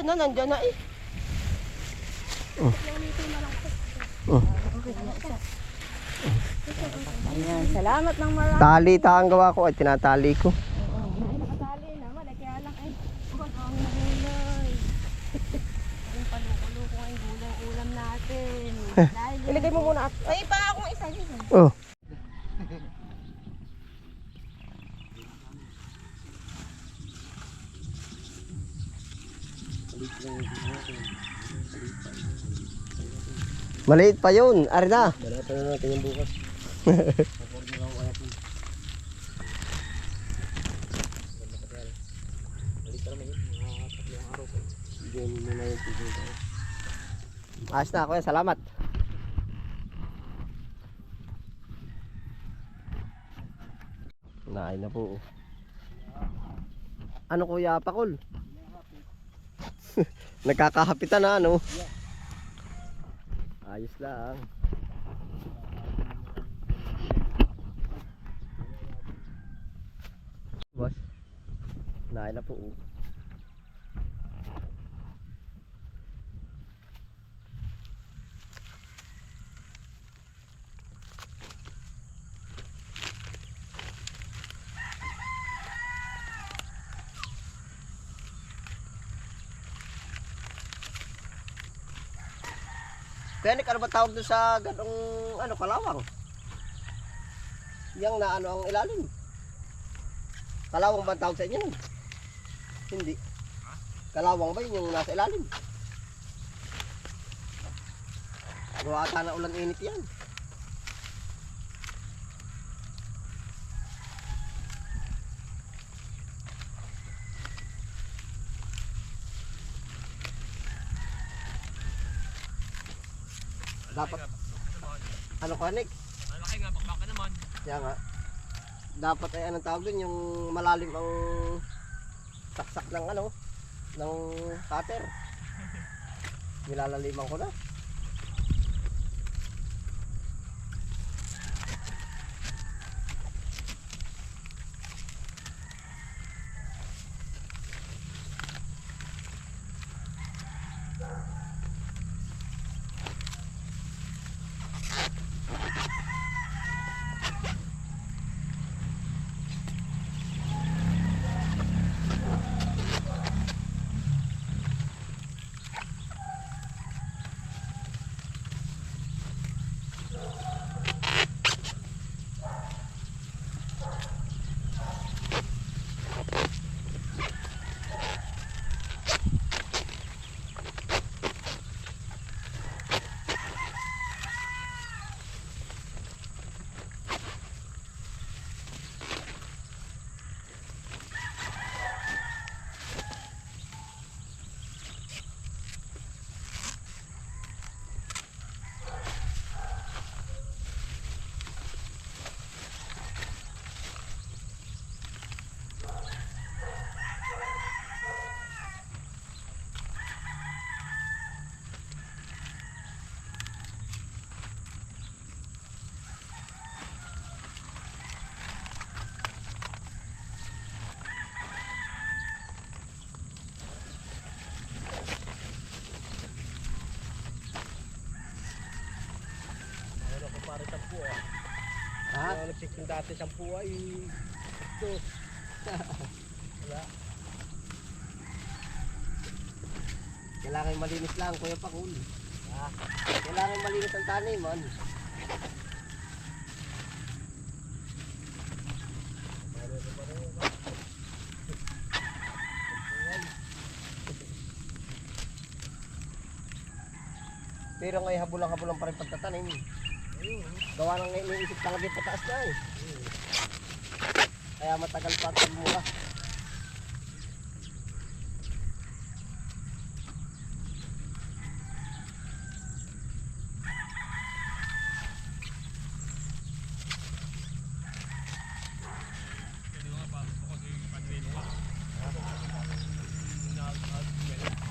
Andyan na eh. Ayan, salamat ng marami. Tali ang gawa ko ay tinatali ko. Nakatali naman, kaya lang huwag ang gulay. Ang paluko-luko ang gulay ulam natin. Ilagay mo muna. Ay, pa akong isa dito. Oh. Maliit pa yun, Arda. Balata na natin yung bukas. Ayos na, kuya, salamat. Naay na po. Ano kuya, pakol? Nagkakahapitan na ano? Ayos lang. Boss, naay na po. Penik, ano ba tawag doon sa ganong ano, kalawang? Yang na ano ang ilalim? Kalawang ba ang tawag sa inyo nun? Hindi. Kalawang ba yun yung nasa ilalim? Gawa ata na ulan init yan. Dapat ano ka, Nick? Malaki nga, bakbaka naman. Kaya nga. Dapat ay anong tawag dun, yung malalim ang saksak ng ano, ng cutter. Nilalaliman ko na. Ha? Nagsikin dati 10 ay ito. Wala. Kailangan malinis lang, kuya Pakul. Ah, kailangan malinis ang taniman. Pero ngayon habulang-habulang pa rin pagtatanim. Gawa nang iniisip talaga yung pataas na eh. Kaya matagal pa ang mura.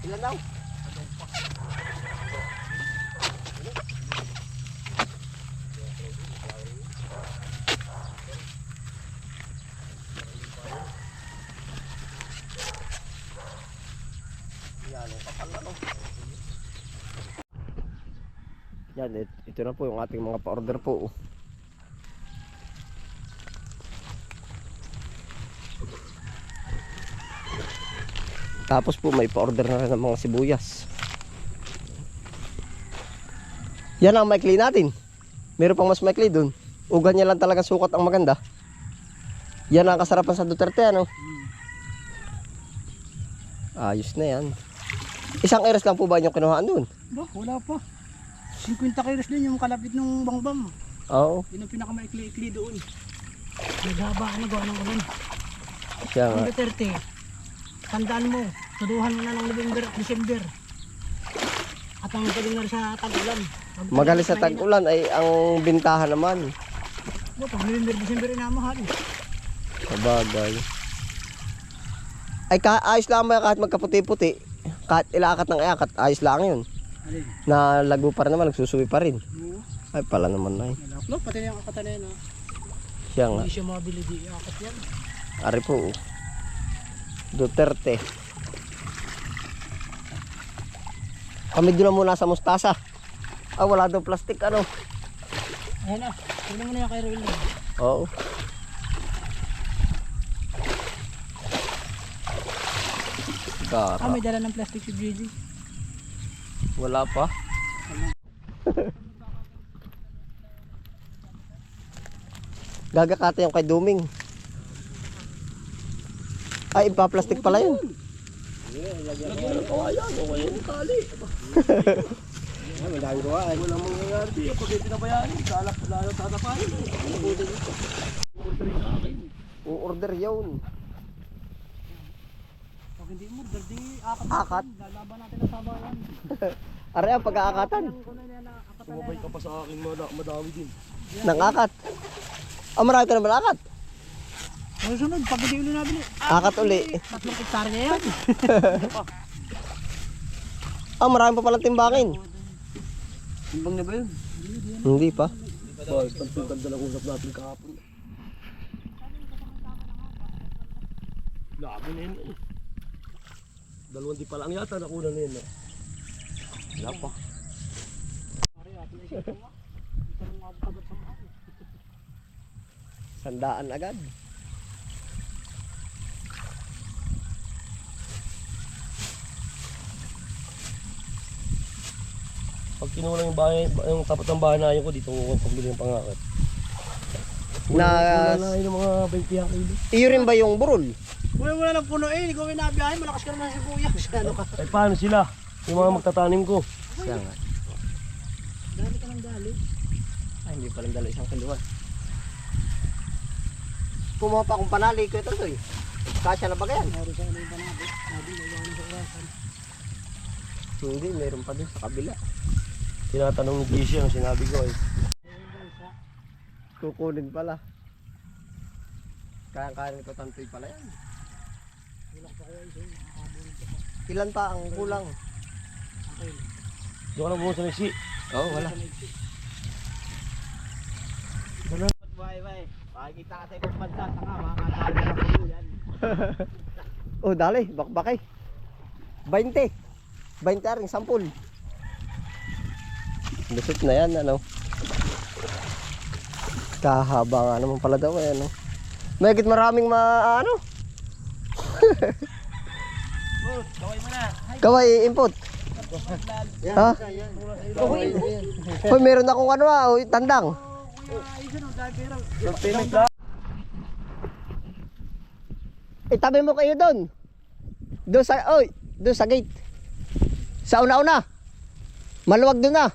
Ilan daw? Yan. Anong kapal ano? Yan, ito na po yung ating mga pa-order po. Tapos po may pa-order na rin ng mga sibuyas. Yan ang maikli natin. Meron pang mas maikli dun. Ugan niya lang talaga sukat ang maganda. Yan ang kasarapan sa Duterte, ano? Ayos na yan. Isang eres lang po ba yung kinuhaan dun? Ba, wala pa. 50 kilos din yung kalapit ng bangbang. Oo. Yun ang pinakamaikli-ikli doon. Naghaba na gawa ng ulan. Siya nga. Ang Duterte, tandaan mo, tuduhan mo na ng November at December. At ang galing na rin sa tag-ulan. Magaling sa tag-ulan ay ang bintahan naman. Pag November, December rin namahal. Sabagay. Ay ayos lang mo yan kahit magkaputi-puti. Kahit ilaakat ng iakat, ayos lang yun. Alin? Na lago pa rin naman, nagsusuwi pa rin. Oo. Ay pala naman ay. No, pati na yung akatan na yun. Siya nga. Hindi siya mabili di akat yan. Ari po. Duterte. Kami doon na muna sa mustasa. Ah, wala daw plastic ano. Ayan na. Tignan mo na yung kay Roel. Oo. May dala ng plastic si Gigi. Wala pa. Gagakata yung kay Duming. Ay, ipa-plastic pala yun. Lagyan ng kawayan. O kaya yung kali. May dahil gawa. Wala mong nangyari dito. Pag hindi pinabayaan, salap lalo tatapain. U-order yun. Pag hindi mo, daldi akat. Akat? Lalaban natin ang sabayan. Aray ang pag-aakatan. Sumabay ka pa sa akin, madami din. Nang akat. Ah, marami ka naman akat. Sunod, pag hindi ulit nabili. Akat uli. 3 hektarya yan. Ah, marami pa palang timbangin. Timbang na ba yun? Hindi pa. Bakit? Pagtuganda lang usap natin kahapon. Labo na yun. 2 di pa lang yata nakunan na yun. Wala pa. Sandaan agad. Pag kinuha yung bahay, yung tapat ng bahay na yun ko dito ko pambili ng pangakat. Na Wala yung mga 20 kilo. iyo rin ba yung burol? Wala lang puno eh, ikaw yung nabiyahe, malakas ka naman sa sibuyas. Ano ka? Ay paano sila? Yung mga magtatanim ko. Siya nga. Dali ka ng dali. Ay, hindi palang dala isang kiluan. Kumuha pa akong panali ko ito eh. Kasya na ba yan? Meron sa ano yung panabot. Sabi na yung sa orasan. Hindi, meron pa din sa kabila. Tinatanong ni Gisy ang sinabi ko eh. Kukunin pala. Kaya nito tantoy pala yan. Ilan pa ang kulang? Doon ka lang bumunta sa Nexi. Oo, wala. Bye. Pakikita ka sa ibang bansa. Saka makakatabi na po yan. Oh, dali, bakbakay. 20. 20 ring, 10. Lusot na yan, ano. Kahaba nga naman pala daw, ano. Mahigit maraming ano. Oh, kaway mo na. Kaway input. Ha? Hoy, meron akong ano tandang. Itabi mo kayo doon. Doon sa gate. Sa una-una. Maluwag doon na.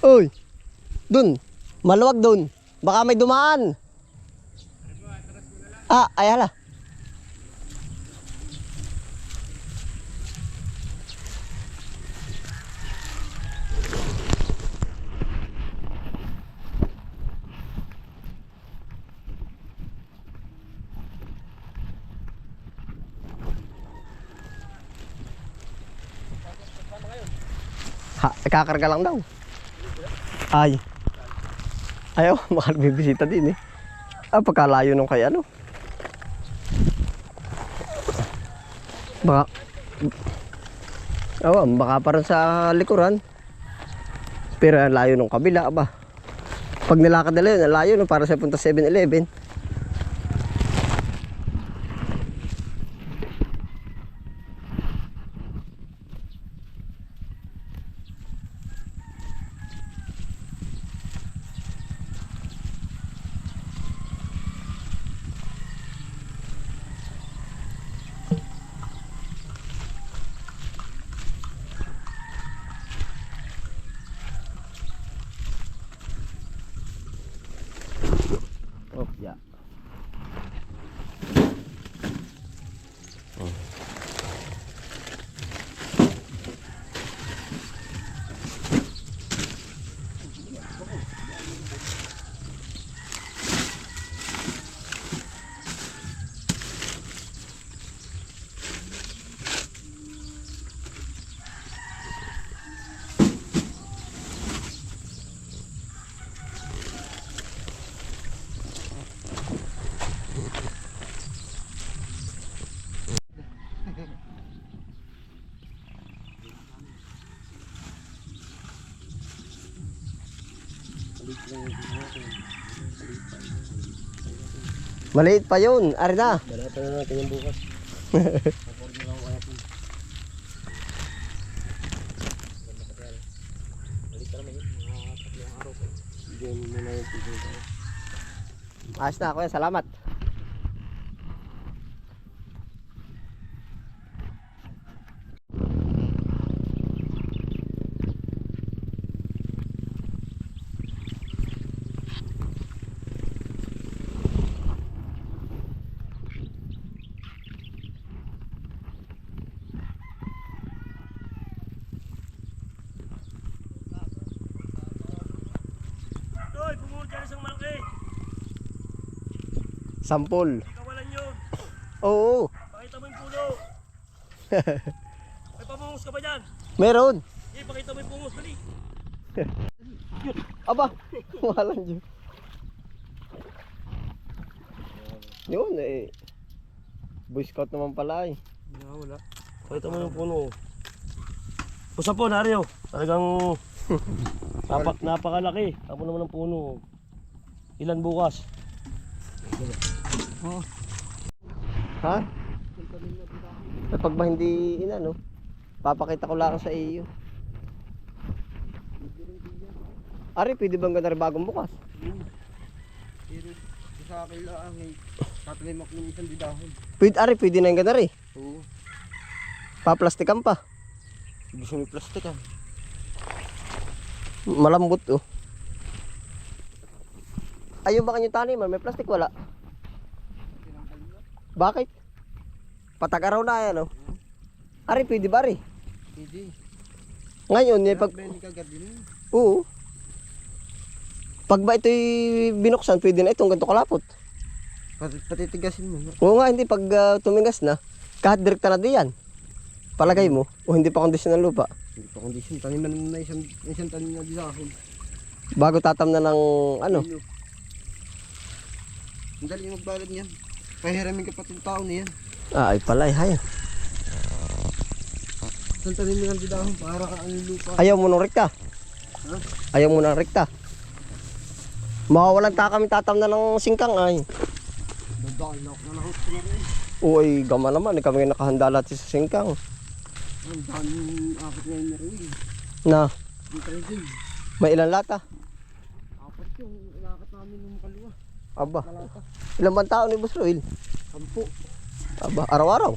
Oy. Doon. Maluwag doon. Baka may dumaan. Ay hala. Kakarga lang daw. Ayaw, makagbibisita din eh. Pagkalayo nung kay ano. Oo, baka parang sa likuran. Pero ang layo ng kabila, aba. Pag nilakad nila yun, ang layo no, para sa punta 7-Eleven. Oh, yeah. Maliit pa yun, ari na. Balatan na natin yung bukas. Ayos na, kuya, salamat. Toy, pumunta dyan isang malaki. Sampol. Kawalan yun. Oo, Pakita mo yung puno. May pamungos ka ba dyan? meron. Eh, pakita mo yung pungos. Dali. Aba, walang dyan. Yun eh. Boy Scout naman pala eh. Wala. Pakita mo yung puno. Pusa po, Dario. Talagang napakalaki. Tapos naman ng puno. Ilan bukas? Ha? Kapag ba hindi inano, papakita ko lang sa iyo. Ari, pwede bang ganda rin bagong bukas? Pero sa akin lang eh. Tatalimak ng isang didahon. Pwede, Ari, pwede na yung ganda rin. Oo. Paplastikan pa. Gusto may plastic ah. Malambot oh. Ayun ba kanyang taniman? May plastic wala? Bakit? Patag-araw na yan oh. Ari, pwede ba Ari? Hindi. Ngayon, may pag... Hindi ka gardin. Oo. Pag ba ito'y binuksan, pwede na itong ganito kalapot. Patitigasin mo. Oo nga, hindi. Pag tumingas na, kahit direkta na diyan. Palagay mo, o hindi pa kondisyon ng lupa. Hindi pa kondisyon. Taniman mo na isang tanim na didahon. Bago tatamnan ng ano. Ang dali magbalad niyan. Pahiramin ka pati yung tao na yan. Ah, ay pala, hay. Isang tanim mo ng didahon para ka ang lupa. Ayaw mo ng rekta. Ha? Ayaw mo ng rekta. Makawalan ta kami tatamnan ng singkang ay. Dadalak na lahot ko na rin. Uy, gama naman. Kami nakahanda lahat sa singkang. Ang daming akit ngayon na rin. Na, Dito rin din. may ilan lata? Apat yung inakat namin ng kaliwa. Aba, Kalata. ilan bang tao ni Boss Roel? 10. Aba, araw-araw.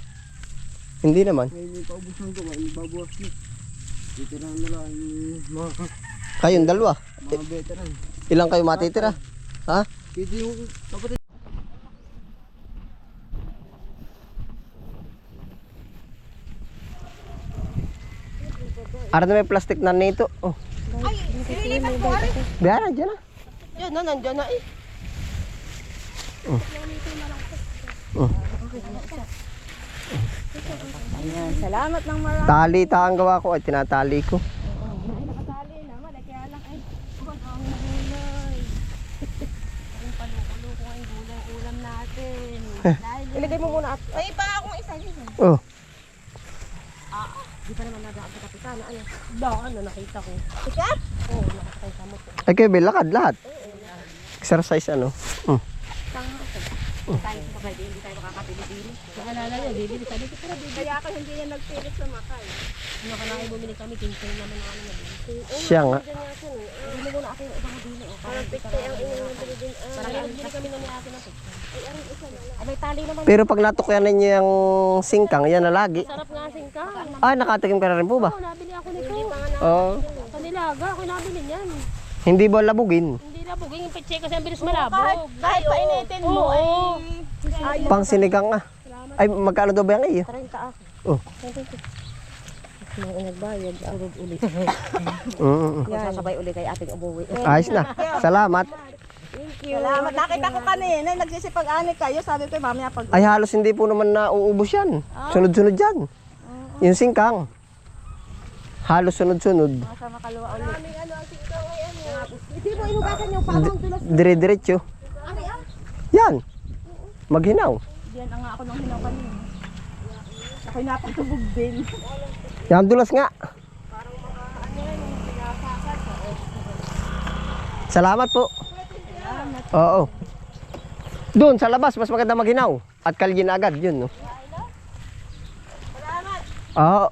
Hindi naman. Ngayon yung paubos ng gawa, yung babuwas nyo. Dito na lang yung Kayong dalawa. mga veteran. Ilang kayo matitira? Ha? Pwede yung kapatid. Ara na may plastic na nito. Oh. Ay, ililipat ko ari. Biara, dyan na. Yan na, nandyan na eh. Ayan, salamat ng marami. Tali ta ang gawa ko ay tinatali ko. Ay, nakatali naman. Ay, kaya lang ay. Huwag ang gulay. Ang paluko-luko ang gulay ulam natin. Ilagay mo muna at... Ay, pa akong isa dito. Oh. Di pa naman nadaan sa kapitana. Ano? Daan na nakita ko. Sikat? Oo, nakatay sa motor. Ay kayo, Bel, lakad lahat. Exercise ano. Tayo sa pwede, hindi tayo makakapili-pili. Naalala niya, bibili. Sabi ko, tara, bibili. Kaya ako hindi yan nagpilit sa makay. Ano ka na bumili kami, kinsay naman ang ano na bili. Siya nga. Bili muna ako yung ibang bili. Parang piktay ang inyong nabili din. Parang bili kami na ni ate na picture. Ay, may tali naman. Pero pag natukyan ninyo yung singkang, yan na lagi. Sarap nga singka. Ay, nakatikim ka na rin po ba? Oo, nabili ako nito. Oo. Sa Nilaga, ako nabili niyan. Hindi ba labugin? Hindi na buging yung peche kasi ang bilis malabog. Kahit painitin mo Oo. Pang sinigang ah. Ay, magkano daw ba yan iyo? 30 ako. Oh. Mga nagbayad, urod ulit. Yan. Sasabay uli kay ating umuwi. Ayos na. Salamat. Salamat. Nakita ko kanina, nagsisipag-ani kayo. Sabi ko, mamaya pag... Ay, halos hindi po naman nauubos yan. Sunod-sunod yan. Yung singkang. Halos sunod-sunod. Nasa makaluwa ulit. Maraming ano ang singkaw ay ano. Hindi mo inugasan yung pamang tulas. Dire-diretso. Yan. Maghinaw. Diyan ang nga ako nung hinaw kanina. Ako'y napatubog din. Yan, dulas nga. Salamat po. Oo. Doon sa labas, mas maganda maghinaw. At kalyin agad, yun. No? Salamat. Oo.